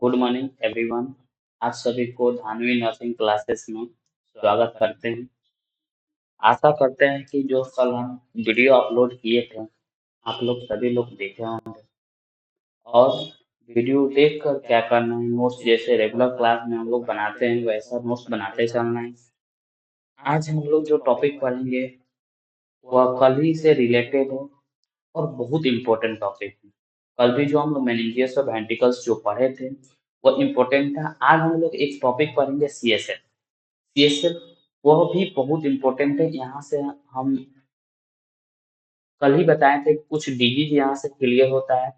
Good morning everyone. आप सभी को धानवी नर्सिंग क्लासेस में स्वागत करते हैं। आशा करते हैं कि जो कल हम वीडियो अपलोड किए थे आप लोग सभी लोग देखे होंगे और वीडियो देखकर क्या करना है, नोट्स जैसे रेगुलर क्लास में हम लोग बनाते हैं वैसा नोट्स बनाते चलना है। आज हम लोग जो टॉपिक पढ़ेंगे वह कल ही से रिलेटेड है और बहुत इम्पोर्टेंट टॉपिक है। कल भी जो हम लोग मेनिंजियस और वेंट्रिकल्स जो पढ़े थे वो इम्पोर्टेंट था। आज हम लोग एक टॉपिक पढ़ेंगे सीएसएफ। सीएसएफ वह भी बहुत इम्पोर्टेंट है। यहाँ से हम कल ही बताए थे कुछ डिजीज यहाँ से क्लियर होता है,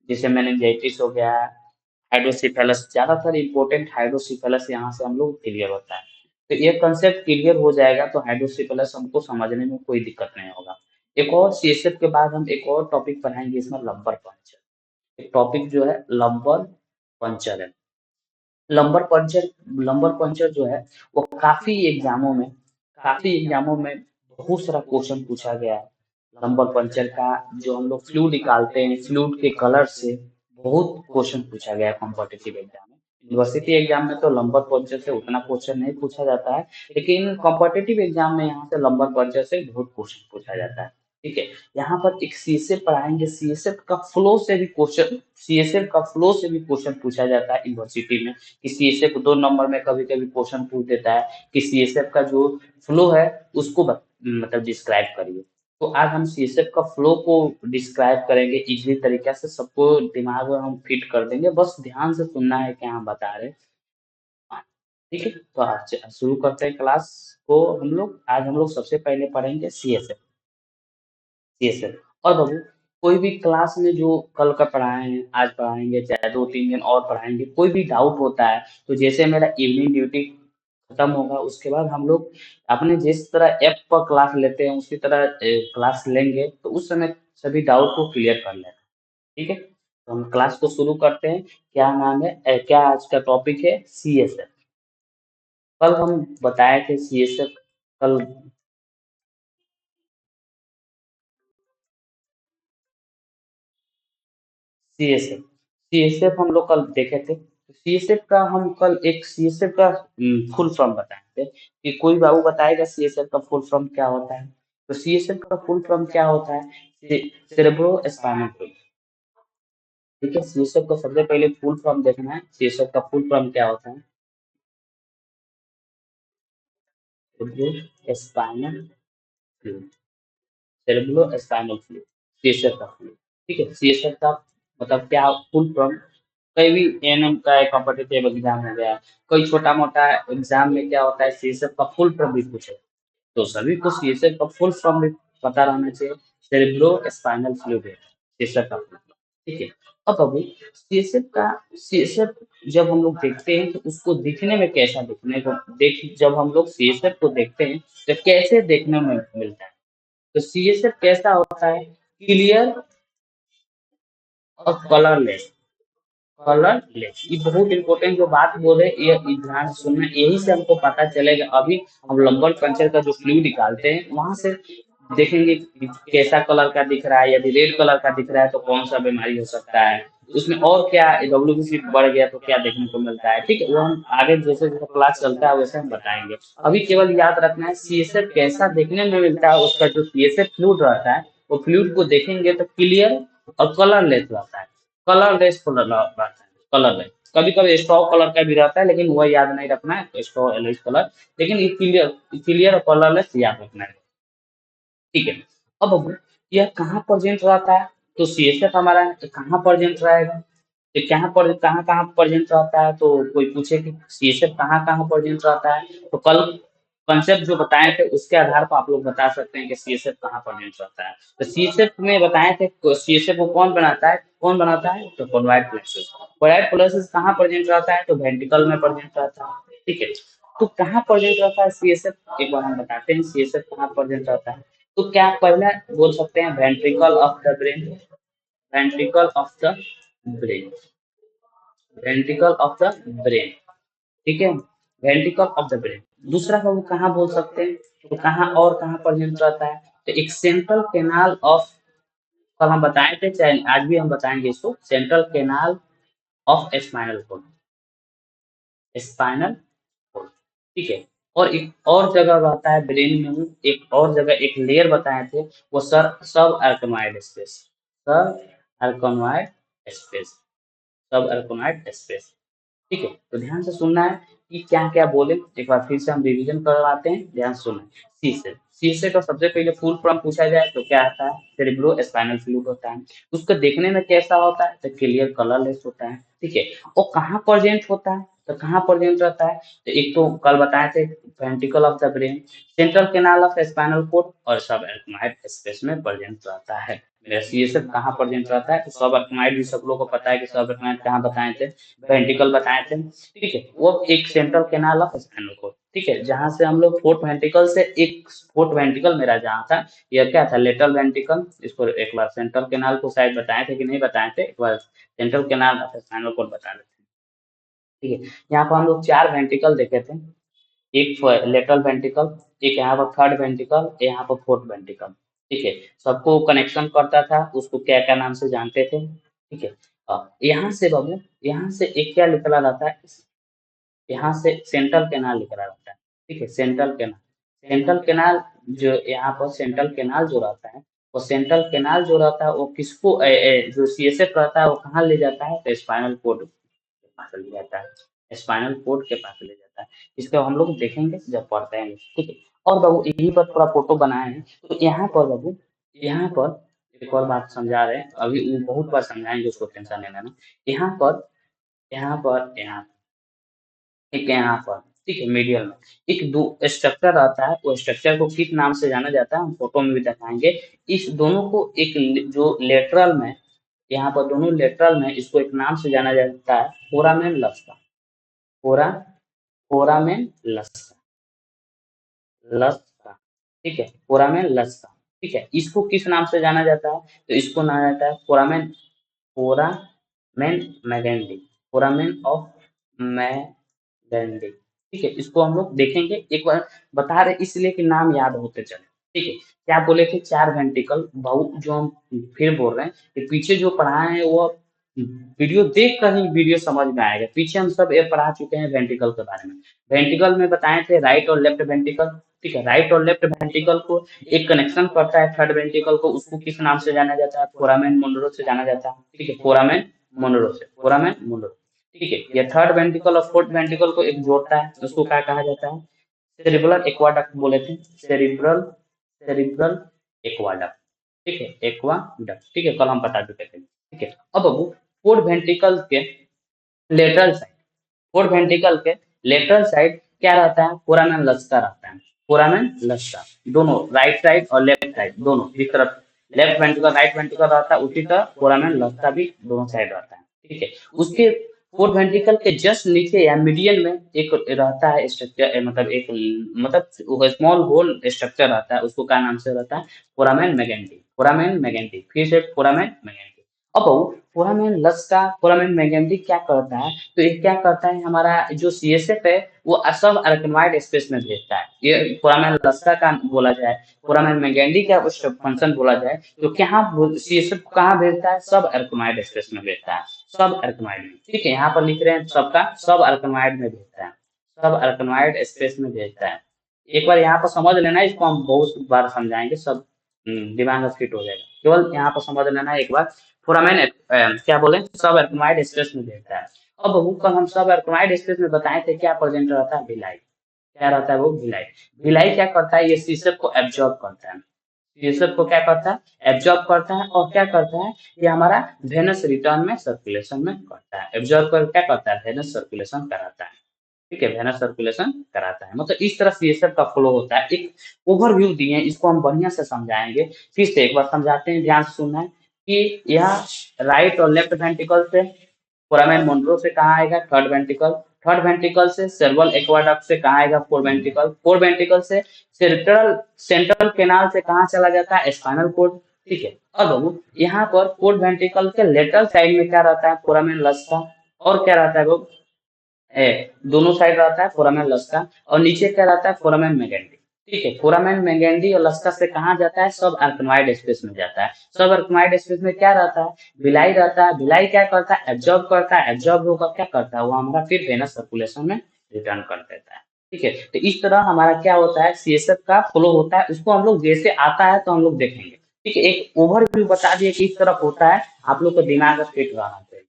जैसे मेनिंजाइटिस हो गया, हाइड्रोसिफेलस, ज्यादातर इम्पोर्टेंट हाइड्रोसिफेलस यहाँ से हम लोग क्लियर होता है। तो ये कंसेप्ट क्लियर हो जाएगा तो हाइड्रोसिफेलस हमको समझने में कोई दिक्कत नहीं होगा। एक और सीएसएफ के बाद हम एक और टॉपिक पढ़ाएंगे, इसमें लंबर पंचर। एक टॉपिक जो है लंबर पंचर है। लंबर पंचर लंबर पंचर जो है वो काफी एग्जामों में बहुत सारा क्वेश्चन पूछा गया है। लंबर पंचर का जो हम लोग फ्लूइड निकालते हैं, फ्लूइड के कलर से बहुत क्वेश्चन पूछा गया है कॉम्पिटिटिव एग्जाम में। यूनिवर्सिटी एग्जाम में तो लंबर पंचर से उतना क्वेश्चन नहीं पूछा जाता है, लेकिन कॉम्पिटिटिव एग्जाम में यहाँ से लंबर पंचर से बहुत क्वेश्चन पूछा जाता है। ठीक है, यहाँ पर एक सीएसएफ पढ़ाएंगे। सीएसएफ का फ्लो से भी क्वेश्चन पूछा जाता है यूनिवर्सिटी में। कि सीएसएफ 2 नंबर में कभी कभी क्वेश्चन पूछ देता है कि सीएसएफ का जो फ्लो है उसको मतलब डिस्क्राइब करिए। तो आज हम सीएसएफ का फ्लो को डिस्क्राइब करेंगे इजी तरीके से, सबको दिमाग में हम फिट कर देंगे, बस ध्यान से सुनना है क्या हम बता रहे हैं। हाँ, ठीक है, तो आज शुरू करते हैं क्लास को। हम लोग सबसे पहले पढ़ेंगे सीएसएफ। सीएसएफ और बाबू, कोई भी क्लास में जो कल का पढ़ाए हैं आज पढ़ाएंगे, चाहे 2-3 दिन और पढ़ाएंगे, कोई भी डाउट होता है तो जैसे मेरा इवनिंग ड्यूटी खत्म होगा उसके बाद हम लोग अपने जिस तरह ऐप पर क्लास लेते हैं उसी तरह क्लास लेंगे, तो उस समय सभी डाउट को क्लियर कर लेना। ठीक है, तो हम क्लास को शुरू करते हैं। क्या नाम है क्या आज का टॉपिक है? सीएसएफ। कल हम बताए थे सीएसएफ। कल सीएसएफ सीएसएफ हम लोग कल देखे थे। सीएसएफ का हम कल एक सीएसएफ का फुल फॉर्म बताए थे कि कोई बाबू बताएगा सीएसएफ का फुल फॉर्म क्या होता है। तो सीएसएफ का फुल फॉर्म क्या होता है? Cerebro spinal fluid. ठीक है, सीएसएफ का सबसे पहले फुल फॉर्म देखना है। सीएसएफ का फुल फॉर्म क्या होता है? Cerebro spinal fluid. Cerebro spinal fluid CSF का फ्लूइड। ठीक है, सीएसएफ का मतलब क्या फुल फॉर्म। कई भी एएनएम का कॉम्पिटिटिव एग्जाम हो गया, कोई छोटा मोटा एग्जाम में क्या होता है सीएसएफ का फुल फॉर्म भी पूछे, तो सभी को सीएसएफ का फुल फॉर्म भी पता रहना चाहिए। सेरेब्रो स्पाइनल फ्लूइड है सीएसएफ का फुल फॉर्म। ठीक है, अब अभी सीएसएफ जब हम लोग देखते हैं तो उसको दिखने में कैसा दिखने को देख जब हम लोग सीएसएफ को देखते हैं तो कैसे देखने में मिलता है? तो सीएसएफ कैसा होता है? क्लियर और कलरलेस। कलरलेस, ये बहुत इंपॉर्टेंट जो बात बोल रहे हैं, ये ध्यान से सुनना, यही से हमको पता चलेगा। अभी हम लंबर पंचर का जो फ्लू निकालते हैं वहां से देखेंगे कि कैसा कलर का दिख रहा है। यदि रेड कलर का दिख रहा है तो कौन सा बीमारी हो सकता है, उसमें और क्या डब्ल्यूबीसी बढ़ गया तो क्या देखने को मिलता है। ठीक है, वो हम आगे जैसे जैसे क्लास चलता है वैसे हम बताएंगे। अभी केवल याद रखना है सीएसएफ कैसा देखने में मिलता है। उसका जो सीएसएफ फ्लूइड रहता है वो फ्लूइड को देखेंगे तो क्लियर और कलरलेस रहता है। कलरलेस रहता है, कलरलेस। कभी कभी स्ट्रॉ कलर का भी रहता है लेकिन वह याद नहीं रखना है, स्ट्रॉ लेस कलर। लेकिन ये क्लियर और कलरलेस याद रखना है। ठीक है, अब यह कहाँ प्रेजेंट रहता है? तो सीएसएफ हमारा कहाँ प्रेजेंट रहेगा? ये कहाँ कहाँ प्रेजेंट रहता है? तो कोई पूछे कि सीएसएफ कहाँ कहाँ प्रेजेंट रहता है, तो कल कंसेप्ट जो बताए थे उसके आधार पर आप लोग बता सकते हैं कि सीएसएफ कहाँ प्रेजेंट रहता है। तो सीएसएफ में बताए थे सीएसएफ को कौन बनाता है तो कॉन्वाइड प्लेसेस। कॉन्वाइड प्लेसेस कहाँ प्रेजेंट रहता है? तो वेंट्रिकल में प्रेजेंट रहता है। ठीक है, तो कहाँ प्रेजेंट रहता है सीएसएफ, एक बार हम बताते हैं सीएसएफ कहाँ प्रेजेंट रहता है। तो क्या पहले बोल सकते हैं ventricle of the brain. Ventricle of the brain. Ventricle of the brain. ठीक है, वेंट्रिकल ऑफ द ब्रेन। दूसरा हम कहाँ बोल सकते हैं? तो कहाँ और कहाँ प्रेजेंट रहता है? तो एक सेंट्रल कैनाल ऑफ, कल हम बताए थे चाहे आज भी हम बताएंगे इसको, central canal of spinal cord, spinal cord, ठीक है। और एक और जगह रहता है ब्रेन में, एक और जगह एक लेयर बताए थे, वो सर सब अल्कनॉइड स्पेस, सब अल्कनॉइड स्पेस, सब अल्कनॉइड स्पेस, ठीक है। तो ध्यान से सुनना है कि क्या क्या बोले, एक बार फिर से हम रिवीजन करवाते हैं, ध्यान से सुनना है। सी से का सबसे पहले फुल फॉर्म पूछा जाए तो क्या आता है, सेरेब्रो स्पाइनल फ्लूइड होता है। उसको देखने में कैसा होता है, तो क्लियर कलरलेस होता है, ठीक है। और कहाँ प्रेजेंट होता है, तो कहाँ प्रेजेंट रहता है, तो एक तो कल बताए थे ventricle of the brain, central canal of spinal cord और सब अल्कनॉइड स्पेस में प्रेजेंट रहता है। मेरा सीएसएफ कहाँ प्रेजेंट रहता है, तो सब अल्कनॉइड भी सब लोगों को पता है कि सब अल्कनॉइड कहाँ बताए थे, वेंट्रिकल बताए थे, ठीक है। वो एक central canal of spinal cord, ठीक है, जहां से हम लोग फोर्थ वेंट्रिकल से, एक फोर्थ वेंट्रिकल मेरा जहाँ था, यह क्या था, लेटरल वेंट्रिकल, इसको एक बार सेंट्रल कैनाल को शायद बताए थे कि नहीं बताए थे, एक बार central canal of spinal cord बता देते हैं, ठीक है। यहाँ पर हम लोग चार वेंट्रिकल देखे थे, एक लेटरल वेंट्रिकल, एक यहाँ पर थर्ड वेंट्रिकल, यहाँ पर फोर्थ वेंट्रिकल, ठीक है। सबको कनेक्शन करता था, उसको क्या क्या नाम से जानते थे, ठीक है। यहाँ से बाबू, यहाँ से एक क्या निकला रहता है, यहाँ से सेंट्रल कैनाल निकला रहता है, ठीक है, सेंट्रल कैनाल, सेंट्रल कैनाल, जो यहाँ पर सेंट्रल कैनाल जो रहता है, वो सेंट्रल कैनाल जो रहता है वो किसको जो सीएसएफ रहता है वो कहाँ ले जाता है, तो स्पाइनल कॉर्ड के पास ले जाता है, स्पाइनल कॉर्ड के पास ले जाता है। इसको हम लोग देखेंगे जब पढ़ते हैं, ठीक है। और बाबू यहीं पर थोड़ा फोटो बनाए हैं, तो यहाँ पर बाबू, यहाँ पर एक और बात समझा रहे हैं, अभी वो बहुत बार समझाएंगे, उसको टेंशन नहीं लेना। यहाँ पर, यहाँ पर, यहाँ एक यहाँ पर, ठीक है, मीडियल में एक दो स्ट्रक्चर आता है, वो स्ट्रक्चर को किस नाम से जाना जाता है हम फोटो में भी दिखाएंगे। इस दोनों को एक जो लेटरल में, यहाँ पर दोनों लेटरल में, इसको एक नाम से जाना जाता है, फोरामेन लस्का, फोरा, फोरामेन लस्का, लस्का, ठीक है, फोरामेन लस्का, ठीक है। इसको किस नाम से जाना जाता है, तो इसको जाना जाता है फोरामेन, फोरामेन मैगेंडी, फोरामेन ऑफ मैगेंडी, ठीक है। इसको हम लोग देखेंगे, एक बार बता रहे इसलिए कि नाम याद होते चले, ठीक है। क्या बोले थे, चार वेंट्रिकल, बहु जो हम फिर बोल रहे हैं कि पीछे जो पढ़ाए हैं वो वीडियो देख कर ही वीडियो समझ में आएगा, पीछे हम सब ये पढ़ा चुके हैं वेंट्रिकल के बारे में। वेंट्रिकल में बताए थे राइट और लेफ्ट वेंट्रिकल, ठीक है, राइट और लेफ्ट वेंट्रिकल को एक कनेक्शन करता है थर्ड वेंट्रिकल को, उसको किस नाम से जाना जाता है, फोरामेन मोनरो से जाना जाता है, ठीक है, फोरामेन मोनरो से, फोरामेन मोनरो, ठीक है। ये थर्ड वेंट्रिकल और फोर्थ वेंट्रिकल को एक जोड़ता है, उसको क्या कहा जाता है, सेरिब्रल एक्वाडक्ट बोले थे, सेरिब्रल, सेरिब्रल एक्वाडक्ट, ठीक है, एक्वाडक्ट, ठीक है, कल हम बता चुके थे, ठीक है। अब बाबू फोर्थ वेंट्रिकल के लेटरल साइड, फोर्थ वेंट्रिकल के लेटरल साइड क्या रहता है, फोरामेन लस्का रहता है, फोरामेन लस्का, दोनों राइट साइड और लेफ्ट साइड दोनों इस तरफ, लेफ्ट वेंट्रिकल राइट वेंट्रिकल रहता है, उसी तरह फोरामेन लस्का भी दोनों साइड रहता है, ठीक है। उसके फोर्थ वेंट्रिकल के जस्ट नीचे या मीडियन में एक रहता है स्ट्रक्चर, मतलब एक, मतलब स्मॉल होल स्ट्रक्चर रहता है, उसको क्या नाम से रहता है, फोरामेन मैगेंटी, फोरामेन मैगेंटी, फिर से फोरामेन मैगेंटी। अब फोरामेन लस्का, फोरामेन मैगेंटी क्या करता है, तो ये क्या करता है, हमारा जो सीएसएफ है वो सब अरेकनॉइड स्पेस में भेजता है, ये फोरामेन लस्का का बोला जाए, फोरामेन मैगेंटी का उस फंक्शन बोला जाए, तो क्या सीएसएफ कहाँ भेजता है, सब अरेकनॉइड स्पेस में भेजता है, सब अरेकनॉइड में, ठीक है। यहाँ पर लिख रहे हैं सबका, सब अरेकनॉइड में भेजता है, सब अरेकनॉइड स्पेस में भेजता है। एक बार यहाँ पर समझ लेना, इसको हम बहुत बार समझाएंगे, सब दिमाग में फिट हो जाएगा, केवल यहाँ पर समझ लेना एक बार। फोरामेन क्या बोले, सब अल्कनॉइड स्पेस में भेजता है। अब वो कल हम सब अल्कनॉइड स्पेस में बताए थे क्या प्रेजेंट रहता है, भिलाई, क्या रहता है वो, भिलाई, भिलाई क्या करता है, ये सीसएफ को एब्जॉर्ब करता है, सीसएफ को क्या करता है, एब्जॉर्ब करता है, और क्या करता है, ये हमारा वेनस रिटर्न में सर्कुलेशन में करता है, एब्जॉर्ब कर क्या करता है, वेनस सर्कुलेशन कराता है, ठीक है, वेनस सर्कुलेशन कराता है, मतलब इस तरह सीएसएफ का फ्लो होता है। एक ओवरव्यू दिए हैं, इसको हम बढ़िया से समझाएंगे, फिर से एक बार समझाते हैं, ध्यान से सुनना है कि यह राइट और लेफ्ट वेंट्रिकल से फोरामेन मोंड्रो से कहाँ आएगा, थर्ड वेंट्रिकल, थर्ड वेंट्रिकल से सेरेब्रल एक्वाडक्ट से कहाँ आएगा, फोर वेंट्रिकल, फोर वेंट्रिकल से सेंट्रल, सेंट्रल कैनाल से कहाँ चला जाता है, स्पाइनल कोर्ड, ठीक है। अब यहाँ पर फोर्थ वेंट्रिकल के लेटरल साइड में क्या रहता है, फोरामेन लस्का, और क्या रहता है वो, दोनों साइड रहता है फोरामेन लस्का, और नीचे क्या रहता है, फोरामेन मैगेंटी, ठीक है, फोरामेन मैंगेंडी और लस्का से कहाँ जाता है, सब अल्कनॉइड स्पेस में जाता है। सब अल्कनॉइड स्पेस में क्या रहता है, भिलाई रहता है। भिलाई क्या करता है, एब्जॉर्ब करता है। एब्जॉर्ब होकर क्या करता है, वो हमारा फिर वेनस सर्कुलेशन में रिटर्न कर देता है। ठीक है, तो इस तरह हमारा क्या होता है, सीएसएफ का फ्लो होता है। उसको हम लोग जैसे आता है तो हम लोग देखेंगे। ठीक है, एक ओवरव्यू बता दिए कि इस तरफ होता है, आप लोग का दिमाग फिट रहना चाहिए।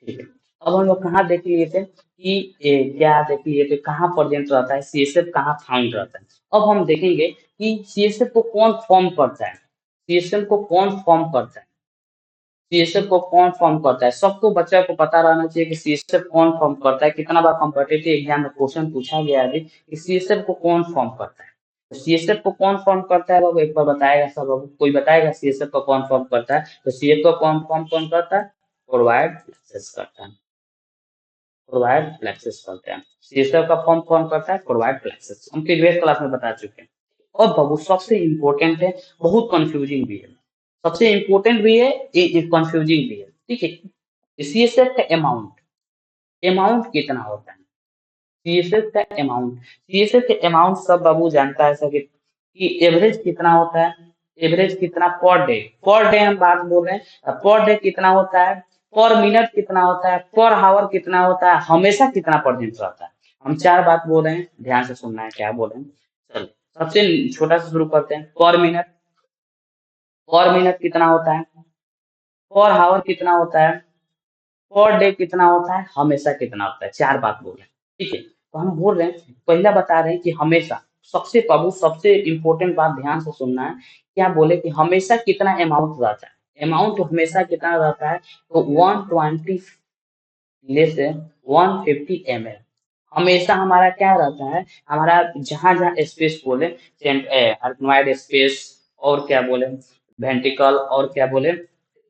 ठीक है, अब हम लोग कहाँ देख लिए थे कि क्या देख लिए थे, कहाँ प्रेजेंट रहता है सीएसएफ, कहाँ फाउंड रहता है। अब हम देखेंगे कि सीएसएफ को कौन फॉर्म करता है। सीएसएफ को कौन फॉर्म करता है, सीएसएफ को कौन फॉर्म करता है, सबको बच्चा को पता रहना चाहिए कि सीएसएफ कौन फॉर्म करता है। कितना बार कॉम्पिटिटिव एग्जाम में क्वेश्चन पूछा गया है अभी कि सीएसएफ को कौन फॉर्म करता है। तो सीएसएफ को कौन फॉर्म करता है बाबू, एक बार बताएगा सब बाबू, कोई बताएगा सीएसएफ को कौन फॉर्म करता है। तो सीएसएफ को कौन फॉर्म कौन करता है, फॉरवर्ड एक्सेस करता है। प्रोवाइड फ्लेक्सिस करते हैं। सीएसएफ का फॉर्म कौन करता है, प्रोवाइड फ्लेक्सिस, हम प्रीवियस क्लास में बता चुके हैं। और बाबू सबसे इंपॉर्टेंट है, बहुत कंफ्यूजिंग भी है, सबसे इंपॉर्टेंट भी है, ये कंफ्यूजिंग भी है। ठीक है, सीएसएफ का अमाउंट, अमाउंट कितना होता है, सीएसएफ का अमाउंट, सीएसएफ के अमाउंट सब बाबू जानता है सर कि एवरेज कितना होता है, एवरेज कितना पर डे हम बात बोल रहे हैं, पर डे कितना होता है, पर मिनट कितना होता है, पर हावर कितना होता है, हमेशा कितना परसेंट रहता है। हम चार बात बोल रहे हैं, ध्यान से सुनना है क्या बोल रहे हैं। चलो सबसे छोटा से शुरू करते हैं, पर मिनट, पर मिनट कितना होता है, पर हावर कितना होता है, पर डे कितना होता है, हमेशा कितना होता है। चार बात बोल रहे हैं। ठीक है, तो हम बोल रहे हैं, पहला बता रहे हैं कि हमेशा, सबसे प्रभु सबसे इंपॉर्टेंट बात ध्यान से सुनना है। क्या बोले कि हमेशा कितना अमाउंट रहता है, अमाउंट हमेशा कितना रहता है, तो 120 लेस 150 ml। हमेशा हमारा क्या रहता है, हमारा जहां जहां स्पेस बोले, अर्कनॉइड स्पेस, और क्या बोले वेंट्रिकल, और क्या बोले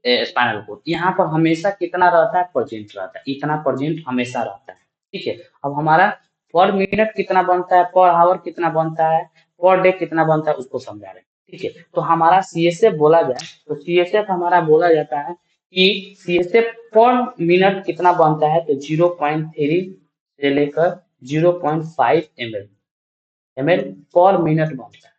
स्पाइनल कोड, यहाँ पर हमेशा कितना रहता है, परसेंट रहता है, इतना परसेंट हमेशा रहता है। ठीक है, अब हमारा पर मिनट कितना बनता है, पर आवर कितना बनता है, पर डे कितना बनता है, उसको समझा रहे हैं। ठीक है, तो हमारा सीएसएफ बोला जाए तो सीएसएफ हमारा बोला जाता है कि सीएसएफ पर मिनट कितना बनता है, तो 0.3 से लेकर 0.5 ml पर मिनट बनता है।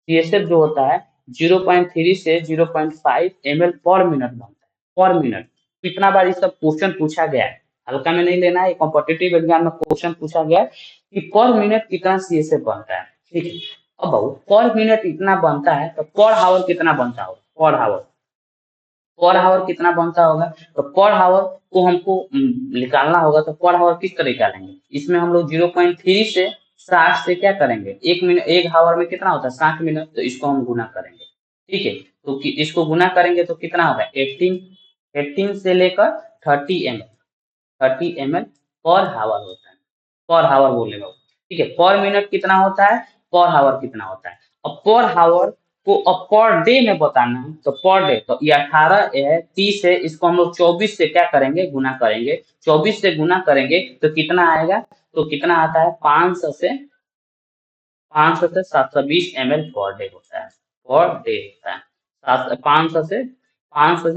सीएसएफ जो होता है 0.3 से 0.5 ml पर मिनट बनता है, पर मिनट। कितना बार ये सब क्वेश्चन पूछा गया है, हल्का में नहीं लेना है, कॉम्पिटिटिव एग्जाम में क्वेश्चन पूछा गया है कि पर मिनट कितना सीएसएफ बनता है। ठीक है, अब पर मिनट इतना बनता है तो पर हावर कितना बनता होगा, पर हावर, पर हावर कितना बनता होगा, तो पर हावर को हमको निकालना होगा। तो पर हावर किस तरह निकालेंगे, इसमें हम लोग 0.3 से 60 से क्या करेंगे, एक मिनट, एक हावर में कितना होता है 60 मिनट, तो इसको हम गुना करेंगे। ठीक है, तो इसको गुना करेंगे तो कितना होगा 18, 18 से लेकर 30 ml, 30 ml पर हावर होता है, पर हावर बोलेगा वो। ठीक है, पर मिनट कितना होता है, पर हावर कितना होता है। अब पर हावर को अब पर डे में बताना है, तो पर डे, तो ये 18 है, 30 है, इसको हम लोग 24 से क्या करेंगे, गुना करेंगे। 24 से गुना करेंगे तो कितना आएगा, तो कितना आता है 500 से 720 ml पर डे होता है, पर डे होता है। 500 से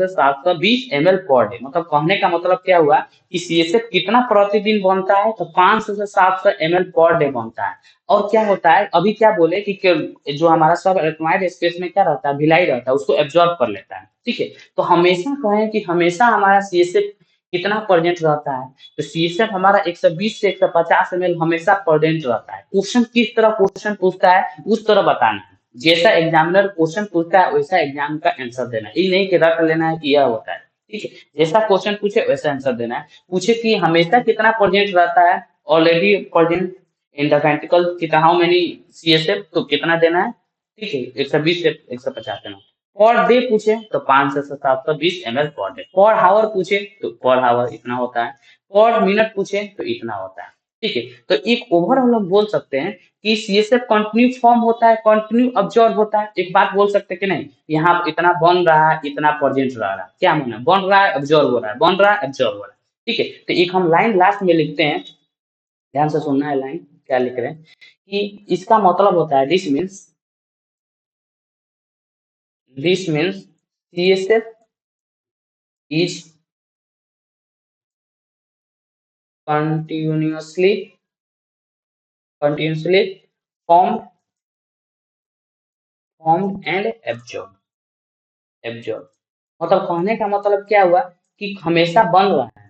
720 ml पर डे, मतलब कहने का मतलब क्या हुआ कि सीएसएफ कितना प्रतिदिन बनता है, तो 500 से 700 ml पर डे बनता है। और क्या होता है, अभी क्या बोले कि जो हमारा सब इलेक्ट्रोलाइट स्पेस में क्या रहता है, भिलाई रहता है, उसको एब्जॉर्ब कर लेता है। ठीक है, तो हमेशा कहें कि हमेशा हमारा सीएसएफ कितना प्रेजेंट रहता है, तो सीएसएफ हमारा 120 से 150 ml हमेशा प्रेजेंट रहता है। क्वेश्चन किस तरह क्वेश्चन पूछता है उस तरह बताना है, जैसा एग्जामिनर क्वेश्चन पूछता है वैसा एग्जाम का आंसर देना है, ये नहीं कि रट लेना है कि यह होता है। ठीक है, जैसा क्वेश्चन पूछे वैसा आंसर देना है। पूछे कि हमेशा कितना प्रेजेंट रहता है, already present in the ventricle, कितना हाउ मेनी सीएसएफ, तो कितना देना है। ठीक है, 120 से 150 देना। पर डे पूछे तो 500 से 720 ml पर डे। पर हावर पूछे तो पर हावर इतना होता है। पर मिनट पूछे तो इतना होता है। ठीक है, तो एक ओवर हम लोग बोल सकते हैं कि सीएसएफ कंटिन्यू फॉर्म होता है, कंटिन्यू ऑब्जर्व होता है। एक बात बोल सकते हैं कि नहीं, यहाँ इतना बन रहा है, इतना प्रेजेंट रह रहा है, क्या माना, बन रहा है ऑब्जर्व हो रहा है, बन रहा है ऑब्जर्व हो रहा है। ठीक है, तो एक हम लाइन लास्ट में लिखते हैं, ध्यान से सुनना है लाइन क्या लिख रहे हैं, कि इसका मतलब होता है this means CSF is continuously form and absorb मतलब कहने का मतलब क्या हुआ कि हमेशा बन रहा है।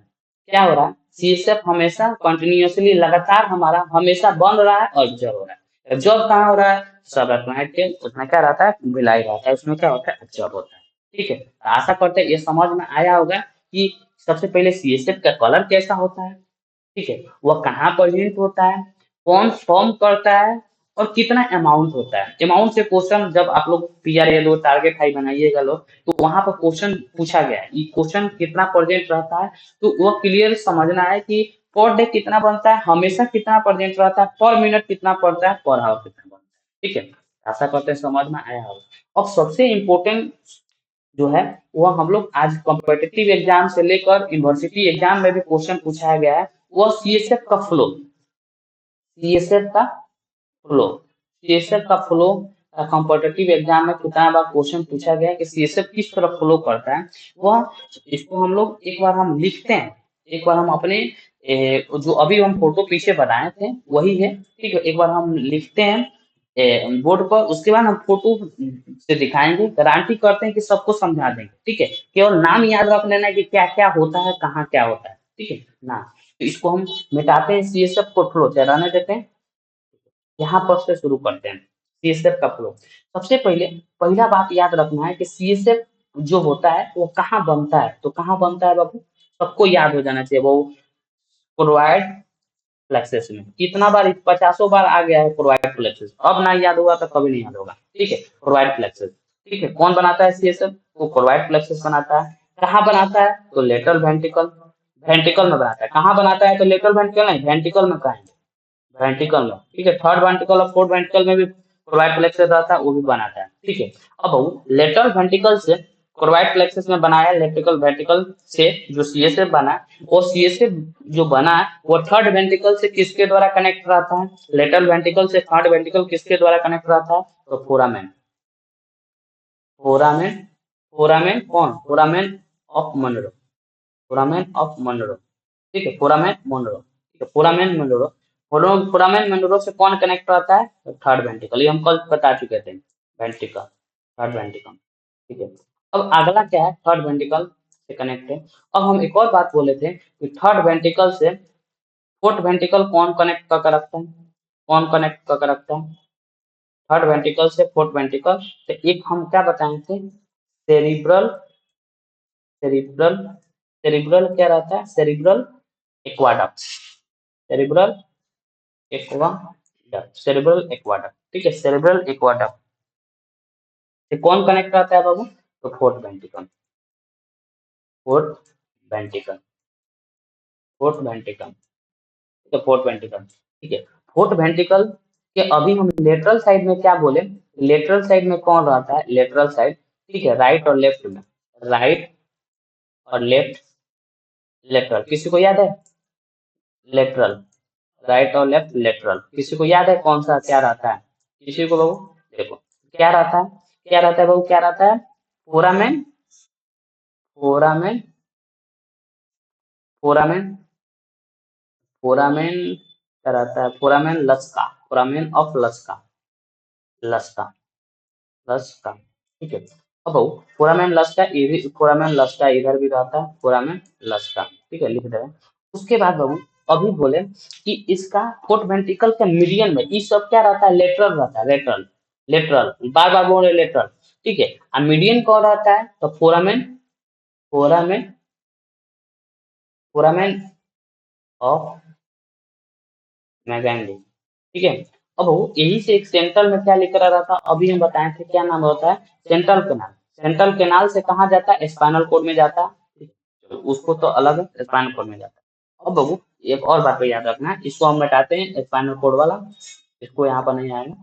क्या हो रहा है? सीएसएफ हमेशा कंटिन्यूअसली लगातार हमारा हमेशा बन रहा है और एब्जॉर्ब हो रहा है। एब्जॉर्ब कहाँ हो रहा है? सब एप्लाइड के उसमें क्या रहता है? भिलाई रहता है, उसमें क्या होता है? एब्जॉर्ब होता है। ठीक है, तो आशा करते हैं ये समझ में आया होगा कि सबसे पहले सीएसएफ का कलर कैसा होता है, ठीक है, वह कहाँ प्रेजेंट होता है, कौन फॉर्म करता है और कितना अमाउंट होता है। अमाउंट से क्वेश्चन जब आप लोग पीआरए लो टारगेट हाई बनाइएगा लोग तो वहां पर क्वेश्चन पूछा गया है, ये क्वेश्चन कितना प्रेजेंट रहता है, तो वो क्लियर समझना है कि पर डे कितना बनता है, हमेशा कितना प्रेजेंट रहता है, पर मिनट कितना पड़ता है, पर आवर कितना बनता है। ठीक है, आशा करते हैं समझ में आया होगा। अब सबसे इम्पोर्टेंट जो है वो हम लोग आज कॉम्पिटिटिव एग्जाम से लेकर यूनिवर्सिटी एग्जाम में भी क्वेश्चन पूछाया गया है, वो सीएसएफ का फ्लो। सीएसएफ का फ्लो सीएसएफ का फ्लो कॉम्पिटिटिव एग्जाम में कितना बार क्वेश्चन पूछा गया है कि सीएसएफ किस तरह फ्लो करता है। वह इसको हम लोग एक बार हम लिखते हैं, एक बार हम अपने जो अभी हम फोटो पीछे बनाए थे वही है, ठीक है, एक बार हम लिखते हैं बोर्ड पर, उसके बाद हम फोटो से दिखाएंगे, गारंटी करते हैं कि सबको समझा देंगे। ठीक है, केवल नाम याद रख लेना है कि क्या क्या होता है, कहाँ क्या होता है। ठीक है ना, तो इसको हम मिटाते हैं, सीएसएफ को फ्लो चलाने देते हैं। यहाँ पर से शुरू करते हैं सीएसएफ का फ्लो। सबसे पहले पहला बात याद रखना है कि सीएसएफ जो होता है वो कहाँ बनता है, तो कहाँ बनता है बाबू, सबको याद हो जाना चाहिए, वो प्रोवाइड फ्लेक्सेस में। कितना बार? 50 बार आ गया है प्रोवाइड फ्लेक्सेस, अब ना याद होगा तो कभी नहीं याद होगा। ठीक है, प्रोवाइड फ्लेक्सेस। ठीक है, कौन बनाता है सीएसएफ? वो प्रोवाइड फ्लेक्सेस बनाता है। कहाँ बनाता है? तो लेटरल वेंट्रिकल, वेंट्रिकल में बनाता है। कहाँ बनाता है? तो लेटरल वेंट्रिकल नहीं, वेंट्रिकल में कहेंगे, वेंट्रिकल में। ठीक है, थर्ड वेंट्रिकल और फोर्थ वेंट्रिकल में भी प्रोवाइड प्लेक्सस रहता है, वो भी बनाता है। ठीक है, अब लेटरल वेंट्रिकल से प्रोवाइड प्लेक्सस में बनाया, लेटरल वेंट्रिकल से जो सीएसएफ बना, वो सीएसएफ जो बना है वो थर्ड वेंट्रिकल से किसके द्वारा कनेक्ट रहता है? लेटरल वेंट्रिकल से थर्ड वेंट्रिकल किसके द्वारा कनेक्ट रहता है? तो फोरामेन। फोरामेन, फोरामेन कौन? Foramen of Monro, foramen of Monro. ठीक है, फोरामेन मनरो। ठीक है, फोरामेन मनरो, फोरामेन मनरो से कौन कनेक्ट रहता है? तो थर्ड वेंट्रिकल, ये हम कल बता चुके थे, वेंट्रिकल, थर्ड वेंट्रिकल। ठीक है, अब अगला क्या है? थर्ड वेंट्रिकल से कनेक्ट है। अब हम एक और बात बोले थे कि थर्ड वेंट्रिकल से फोर्थ वेंट्रिकल कौन कनेक्ट करके रखता है, कौन कनेक्ट करके रखता है? थर्ड वेंट्रिकल से फोर्थ वेंट्रिकल। तो एक हम क्या बताए थे? सेरिब्रल, सेरिब्रल, सेरिब्रल क्या रहता है? Cerebral aqueduct, cerebral aqueduct, cerebral aqueduct. ठीक है, सेरिब्रल एक्वाडक्ट से कौन कनेक्ट रहता है बाबू? तो fourth ventricle, fourth ventricle, fourth ventricle. तो फोर्थ वेंट्रिकल। ठीक है, फोर्थ वेंट्रिकल के अभी हम लेटरल साइड में क्या बोले? लेटरल साइड में कौन रहता है? लेटरल साइड, ठीक है, राइट और लेफ्ट में, राइट और लेफ्ट, लेटरल किसी को याद है? लेटरल, राइट और लेफ्ट लेटरल किसी को याद है कौन सा क्या रहता है? किसी को बाबू? देखो क्या रहता है, क्या रहता है बाबू, क्या रहता है? फोरामेन, फोरामेन, फोरामेन, फोरामेन क्या रहता है? Foramen Luschka, foramen of Luschka, Luschka, Luschka. ठीक है, अब बाबू फोरामेन लस्का, ये भी फोरामेन लस्का इधर भी रहता है, फोरामेन लस्का। ठीक है, लिख दे रहे हैं। उसके बाद बाबू अभी बोले कि इसका फोर्थ वेंट्रिकल के मीडियन में ये सब क्या रहता है? लेटरल रहता है, लेटरल, लेटरल बार बार बोल रहे लेटरल। ठीक है, और मीडियन कौन रहता है? तो फोरामेन, फोरामेन, फोरामेन ऑफ मैगेंडी। ठीक है, अब वो यही से एक सेंट्रल में क्या लिख रहा था, अभी हम बताए थे क्या नाम होता है? Central canal. सेंट्रल केनाल से कहाँ जाता है? स्पाइनल कोड में जाता है, तो उसको तो अलग है, स्पाइनल कोड में जाता है। अब बाबू एक और बात पे याद रखना है, इसको हम मिटाते हैं स्पाइनल कोड वाला, इसको यहाँ पर नहीं आएगा,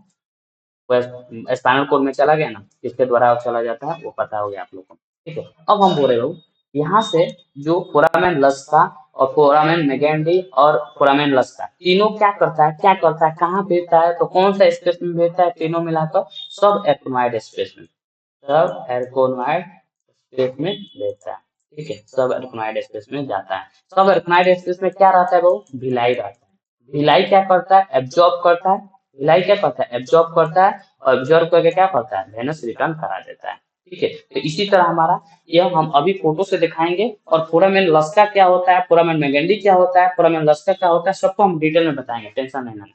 वो स्पाइनल कोड में चला गया ना, किसके द्वारा चला जाता है वो पता हो गया आप लोग को। ठीक है, अब हम बोल रहे हो यहाँ से जो फोरामेन लस्का और फोरामेन मैगेंडी और फोरामेन लस्का तीनों क्या करता है, क्या करता है, कहाँ भेजता है, तो कौन सा स्पेस में भेजता है? तीनों मिलाकर सब एर्कोनॉइड स्पेस में, सब एर्कोनॉइड स्पेस में भेजता है। ठीक है, सब एर्कनॉइड स्पेस में जाता है। सब एर्कनॉइड स्पेस में क्या रहता है वो, भिलाई रहता है। भिलाई क्या करता है, एब्जॉर्ब करता है। भिलाई क्या करता है, एब्जॉर्ब करता है, और एब्जॉर्ब करके क्या करता है, वेनस रिटर्न करा देता है। ठीक है, तो इसी तरह हमारा यह हम अभी फोटो से दिखाएंगे। और फोरामेन लस्का क्या होता है, फोरामेन मैगेंडी क्या होता है, फोरामेन लस्का क्या होता है, सबको हम डिटेल में बताएंगे, टेंशन नहीं लेना।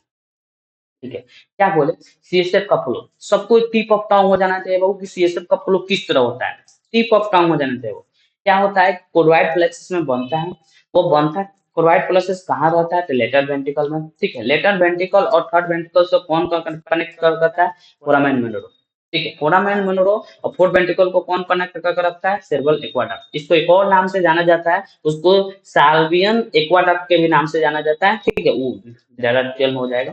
ठीक है, क्या बोले, सीएसएफ का फ्लो सबको टिप ऑफ टंग हो जाना चाहिए वो, कि सीएसएफ का फ्लो किस तरह होता है, टिप ऑफ टंग हो जाना चाहिए वो। क्या होता है, कोरवाइड प्लेक्सस में बनता है। वो बनता है, कोरवाइड प्लेक्सस कहाँ रहता है, तो लेटर वेंट्रिकल में। ठीक है, लेटर वेंट्रिकल और थर्ड वेंट्रिकल से कौन कनेक्ट कर करता है, फोरामेन मेनोरो। ठीक है, फोरामेन मेनोरो और फोर्थ वेंट्रिकल को कौन कनेक्ट कर रखता है, सेरेब्रल एक्वाडक्ट। इसको एक और नाम से जाना जाता है, उसको साल्वियन एक्वाडक्ट के भी नाम से जाना जाता है। ठीक है, वो ज्यादा डिटेल में हो जाएगा।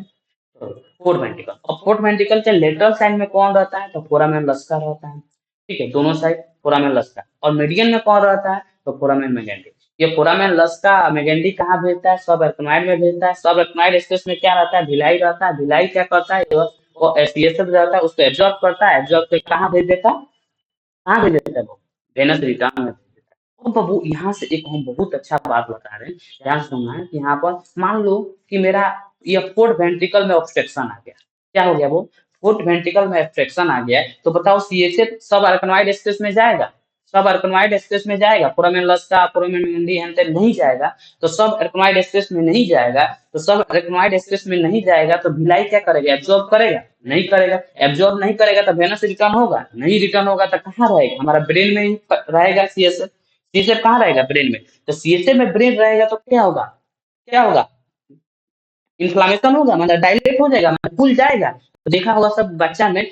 फोर्थ वेंट्रिकल, और फोर्थ वेंट्रिकल के लेटरल साइड में कौन रहता है, तो फोरामेन लस्का रहता है। ठीक है, दोनों साइड फोरामेन लस्का, और मीडियन में कौन रहता है, तो फोरामेन मैगेंडी। ये फोरामेन लस्का मैगेंडी कहाँ भेजता है, सब एर्कनॉइड में भेजता है। सब एर्कनॉइड स्पेस में क्या रहता है, भिलाई रहता है। भिलाई क्या करता है, वो एसपीएसएफ रहता है, उसको एब्जॉर्ब करता है, एब्जॉर्ब करके कहाँ भेज देता है, कहाँ भेज देता है वो, वेनस रिटर्न में भेज देता है। अब बाबू यहाँ से एक हम बहुत अच्छा बात बता रहे हैं, ध्यान से सुनना है, कि यहाँ पर मान लो कि मेरा ये फोर्थ वेंट्रिकल में ऑब्स्ट्रक्शन आ गया। क्या हो गया वो, फोर्थ वेंट्रिकल में ऑब्स्ट्रक्शन आ गया है, तो बताओ सीएचएफ सब अल्कनॉइड स्पेस में जाएगा, सब अल्कनॉइड स्पेस में जाएगा, foramen Luschka foramen Mendy and नहीं जाएगा। तो सब अल्कनॉइड स्पेस में नहीं जाएगा, तो सब अल्कनॉइड स्पेस में नहीं जाएगा, तो भिलाई क्या करेगा, एब्जॉर्ब करेगा, नहीं करेगा। एब्जॉर्ब नहीं करेगा तो वेनस रिटर्न होगा, नहीं रिटर्न होगा तो कहाँ रहेगा, हमारा ब्रेन में ही रहेगा सीएसएफ। सीएसएफ कहाँ रहेगा, ब्रेन में। तो सीएसएफ में ब्रेन रहेगा तो क्या होगा, क्या होगा, इन्फ्लामेशन होगा, मतलब डायलेट हो जाएगा, मतलब फूल जाएगा। तो देखा होगा सब बच्चा में,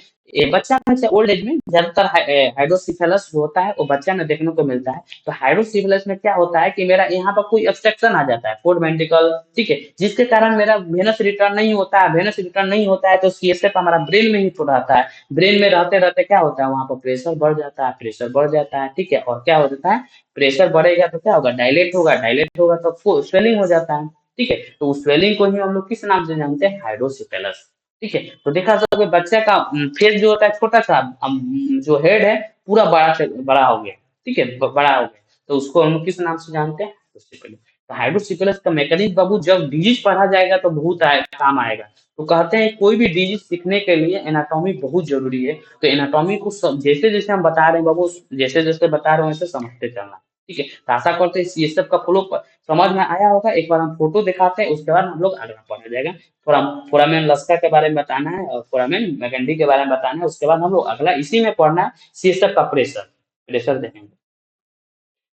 बच्चा में से ओल्ड एज में ज्यादातर हाइड्रोसिफेलस जो होता है वो बच्चा में देखने को मिलता है। तो हाइड्रोसिफेलस में क्या होता है कि मेरा यहाँ पर कोई ऑब्स्ट्रक्शन आ जाता है, फोर्थ वेंट्रिकल। ठीक है, जिसके कारण मेरा वेनस रिटर्न नहीं होता है। वेनस रिटर्न नहीं होता है तो सीएसएफ हमारा ब्रेन में ही तो रहता है। ब्रेन में रहते रहते क्या होता है, वहां पर प्रेशर बढ़ जाता है, प्रेशर बढ़ जाता है। ठीक है, और क्या हो जाता है, प्रेशर बढ़ेगा तो क्या होगा, डायलेट होगा, डायलेट होगा तो स्वेलिंग हो जाता है। ठीक है, तो उस स्वेलिंग को ही हम लोग किस नाम से जानते हैं, हाइड्रोसिफेलस। ठीक है, तो देखा जाए बच्चे का फेस जो होता है छोटा सा, जो हेड है पूरा बड़ा से बड़ा हो गया। ठीक है, बड़ा हो गया, तो उसको हम लोग किस नाम से जानते हैं, हाइड्रोसिफेलस। तो हाइड्रोसिफेलस का मैकेनिज्म बाबू जब डिजीज पढ़ा जाएगा तो बहुत काम आएगा। तो कहते हैं कोई भी डिजीज सीखने के लिए एनाटॉमी बहुत जरूरी है। तो एनाटॉमी को जैसे जैसे हम बता रहे हैं बाबू, जैसे जैसे बता रहे हैं वैसे समझते चलना। ठीक है, तो आशा करते हैं ये सब का फ्लो समझ में आया होगा। एक बार हम फोटो दिखाते हैं, उसके बाद हम लोग आगे पढ़ा जाएगा। थोड़ा फोरामेन लस्का के बारे में बताना है और फोरामेन मैगेंडी के बारे में बताना है। उसके बाद हम लोग अगला इसी में पढ़ना है, सीएसएफ का प्रेशर, प्रेशर देखेंगे।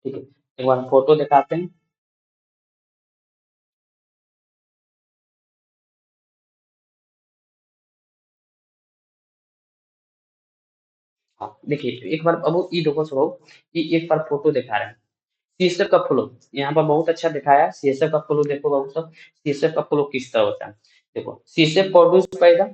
ठीक है, एक बार हम फोटो दिखाते हैं। हाँ देखिए, एक बार अब ये देखो सब, कि एक बार फोटो दिखा रहे हैं, सीएसएफ का फ्लो यहाँ पर बहुत अच्छा दिखाया। सीएसएफ का फ्लो देखो बाबू सब, सीएसएफ का फ्लो किस तरह होता है। देखो, CSF produce by the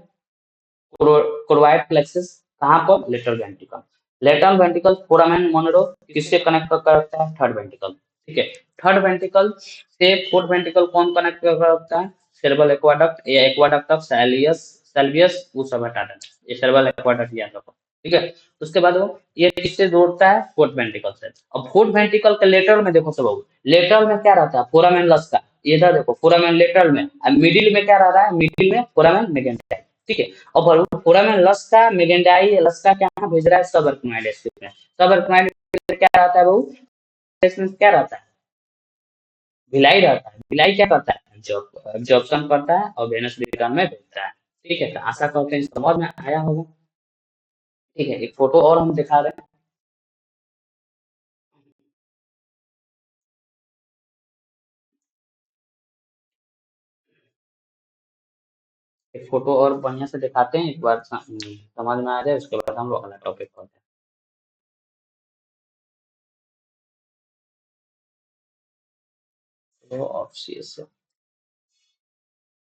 choroid plexus, कहाँ पर, lateral ventricle. Lateral ventricle foramen Monro किससे कनेक्ट करता है, थर्ड वेंट्रिकल। ठीक है, थर्ड वेंट्रिकल से फोर्थ वेंट्रिकल कौन कनेक्ट करता है, सेरेब्रल एक्वाडक्ट या एक्वाडक्ट ऑफ सैलियस, सेल्वियस, वो सब हटा देना, ये सेरेब्रल एक्वाडक्ट याद रखो। ठीक है, उसके बाद वो ये किससे जोड़ता है, फोर्थ वेंट्रिकल से। और फोर्थ वेंट्रिकल के लेटरल में देखो सब, लेटरल में क्या रहता है, फोरामेन लस्का। इधर देखो फोरामेन लेटरल में, मिडिल में क्या रह रहा है, मिडिल में फोरामेन मेगेंटाई। ठीक है, और फोरामेन लस्का मेगेंडाई लस्का क्या भेज रहा है, सब अरकनॉइड एसिड में। सब अरकनॉइड क्या रहता है बहू, इसमें क्या रहता है, भिलाई रहता है। भिलाई क्या करता है, एब्जॉर्प्शन करता है और वेनस रिटर्न में भेजता है। ठीक है, तो आशा करते हैं समझ में आया होगा। ठीक है, एक फोटो और हम दिखा रहे हैं। एक फोटो और बढ़िया से दिखाते हैं, एक बार समझ में आ जाए, उसके बाद हम लोग अगला टॉपिक पढ़ते हैं। तो ऑफ सी